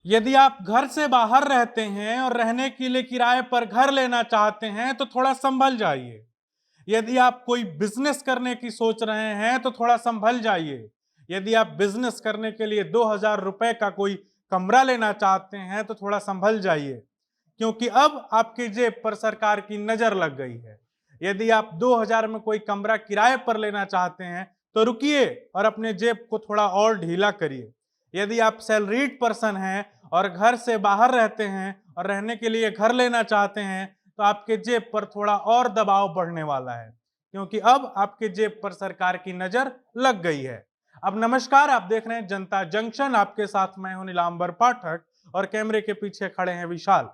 यदि आप घर से बाहर रहते हैं और रहने के लिए किराए पर घर लेना चाहते हैं तो थोड़ा संभल जाइए। यदि आप कोई बिजनेस करने की सोच रहे हैं तो थोड़ा संभल जाइए। यदि आप बिजनेस करने के लिए 2000 रुपए का कोई कमरा लेना चाहते हैं तो थोड़ा संभल जाइए, क्योंकि अब आपकी जेब पर सरकार की नजर लग गई है। यदि आप 2000 में कोई कमरा किराए पर लेना चाहते हैं तो रुकिए और अपने जेब को थोड़ा और ढीला करिए। यदि आप सैलरीड पर्सन हैं और घर से बाहर रहते हैं और रहने के लिए घर लेना चाहते हैं तो आपके जेब पर थोड़ा और दबाव बढ़ने वाला है, क्योंकि अब आपके जेब पर सरकार की नजर लग गई है। अब नमस्कार, आप देख रहे हैं जनता जंक्शन। आपके साथ मैं हूं नीलांबर पाठक और कैमरे के पीछे खड़े हैं विशाल।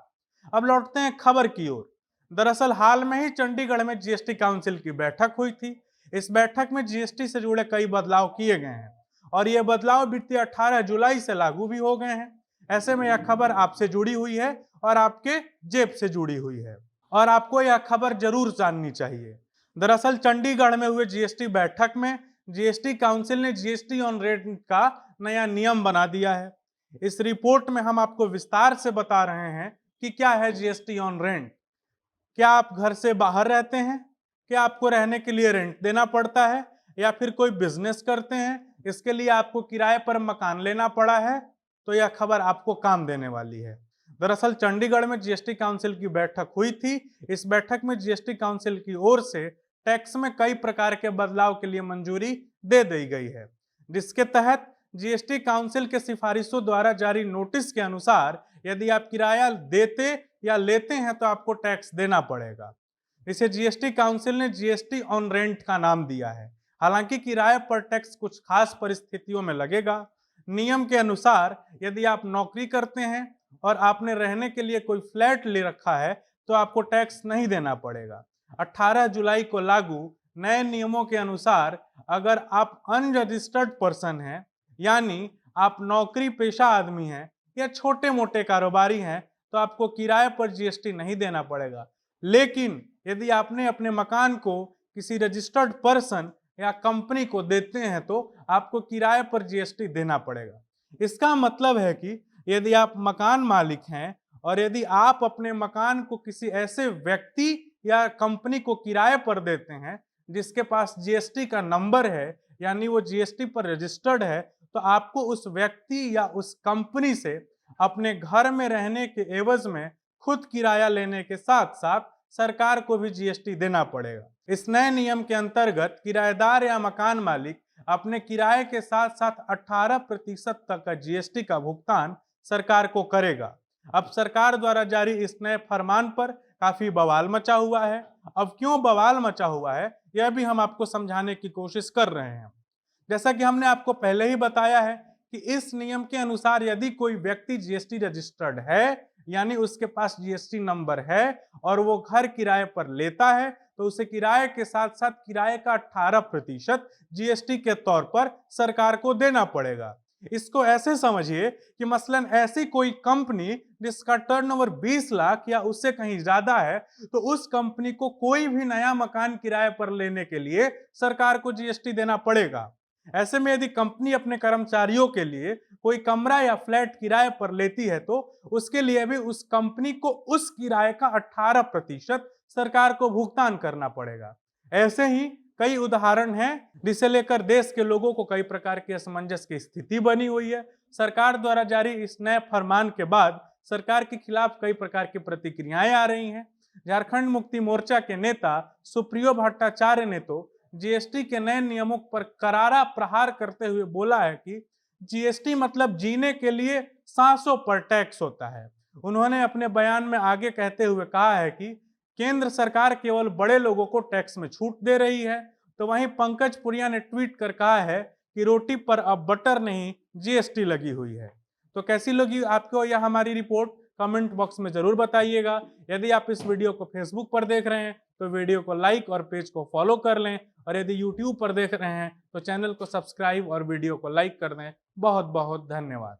अब लौटते हैं खबर की ओर। दरअसल हाल में ही चंडीगढ़ में जीएसटी काउंसिल की बैठक हुई थी। इस बैठक में जीएसटी से जुड़े कई बदलाव किए गए हैं और ये बदलाव बीते 18 जुलाई से लागू भी हो गए हैं। ऐसे में यह खबर आपसे जुड़ी हुई है और आपके जेब से जुड़ी हुई है और आपको यह खबर जरूर जाननी चाहिए। दरअसल चंडीगढ़ में हुए जीएसटी बैठक में जीएसटी काउंसिल ने जीएसटी ऑन रेंट का नया नियम बना दिया है। इस रिपोर्ट में हम आपको विस्तार से बता रहे हैं कि क्या है जीएसटी ऑन रेंट। क्या आप घर से बाहर रहते हैं? क्या आपको रहने के लिए रेंट देना पड़ता है या फिर कोई बिजनेस करते हैं, इसके लिए आपको किराए पर मकान लेना पड़ा है? तो यह खबर आपको काम देने वाली है। दरअसल चंडीगढ़ में जीएसटी काउंसिल की बैठक हुई थी। इस बैठक में जीएसटी काउंसिल की ओर से टैक्स में कई प्रकार के बदलाव के लिए मंजूरी दे दी गई है, जिसके तहत जीएसटी काउंसिल के सिफारिशों द्वारा जारी नोटिस के अनुसार यदि आप किराया देते या लेते हैं तो आपको टैक्स देना पड़ेगा। इसे जीएसटी काउंसिल ने जीएसटी ऑन रेंट का नाम दिया है। हालांकि किराए पर टैक्स कुछ खास परिस्थितियों में लगेगा। नियम के अनुसार यदि आप नौकरी करते हैं और आपने रहने के लिए कोई फ्लैट ले रखा है तो आपको टैक्स नहीं देना पड़ेगा। 18 जुलाई को लागू नए नियमों के अनुसार अगर आप अनरजिस्टर्ड पर्सन हैं, यानी आप नौकरी पेशा आदमी हैं या छोटे मोटे कारोबारी हैं, तो आपको किराए पर जीएसटी नहीं देना पड़ेगा। लेकिन यदि आपने अपने मकान को किसी रजिस्टर्ड पर्सन या कंपनी को देते हैं तो आपको किराए पर जीएसटी देना पड़ेगा। इसका मतलब है कि यदि आप मकान मालिक हैं और यदि आप अपने मकान को किसी ऐसे व्यक्ति या कंपनी को किराए पर देते हैं जिसके पास जीएसटी का नंबर है, यानी वो जीएसटी पर रजिस्टर्ड है, तो आपको उस व्यक्ति या उस कंपनी से अपने घर में रहने के एवज में खुद किराया लेने के साथ साथ सरकार को भी जीएसटी देना पड़ेगा। इस नए नियम के अंतर्गत किराएदार या मकान मालिक अपने किराए के साथ साथ 18% तक का जीएसटी का भुगतान सरकार को करेगा। अब सरकार द्वारा जारी इस नए फरमान पर काफी बवाल मचा हुआ है। अब क्यों बवाल मचा हुआ है यह भी हम आपको समझाने की कोशिश कर रहे हैं। जैसा कि हमने आपको पहले ही बताया है कि इस नियम के अनुसार यदि कोई व्यक्ति जीएसटी रजिस्टर्ड है, यानी उसके पास जीएसटी नंबर है और वो घर किराए पर लेता है, तो उसे किराए के साथ साथ किराए का 18% जीएसटी के तौर पर सरकार को देना पड़ेगा। इसको ऐसे समझिए कि मसलन ऐसी कोई कंपनी जिसका टर्नओवर 20 लाख या उससे कहीं ज्यादा है, तो उस कंपनी को कोई भी नया मकान किराए पर लेने के लिए सरकार को जीएसटी देना पड़ेगा। ऐसे में यदि कंपनी अपने कर्मचारियों के लिए कोई कमरा या फ्लैट किराए पर लेती है तो उसके लिए भी उस कंपनी को उस किराए का 18% सरकार को भुगतान करना पड़ेगा। ऐसे ही कई उदाहरण हैं जिसे लेकर देश के लोगों को कई प्रकार की असमंजस की स्थिति बनी हुई है। सरकार द्वारा जारी इस नए फरमान के बाद सरकार के खिलाफ कई प्रकार की प्रतिक्रियाएं आ रही हैं। झारखंड मुक्ति मोर्चा के नेता सुप्रियो भट्टाचार्य ने तो जीएसटी के नए नियमों पर करारा प्रहार करते हुए बोला है कि जीएसटी मतलब जीने के लिए सांसों पर टैक्स होता है। उन्होंने अपने बयान में आगे कहते हुए कहा है कि केंद्र सरकार केवल बड़े लोगों को टैक्स में छूट दे रही है, तो वहीं पंकज पुनिया ने ट्वीट कर कहा है कि रोटी पर अब बटर नहीं जीएसटी लगी हुई है। तो कैसी लगी आपको यह हमारी रिपोर्ट, कमेंट बॉक्स में जरूर बताइएगा। यदि आप इस वीडियो को फेसबुक पर देख रहे हैं तो वीडियो को लाइक और पेज को फॉलो कर लें, और यदि यूट्यूब पर देख रहे हैं तो चैनल को सब्सक्राइब और वीडियो को लाइक कर दें। बहुत बहुत धन्यवाद।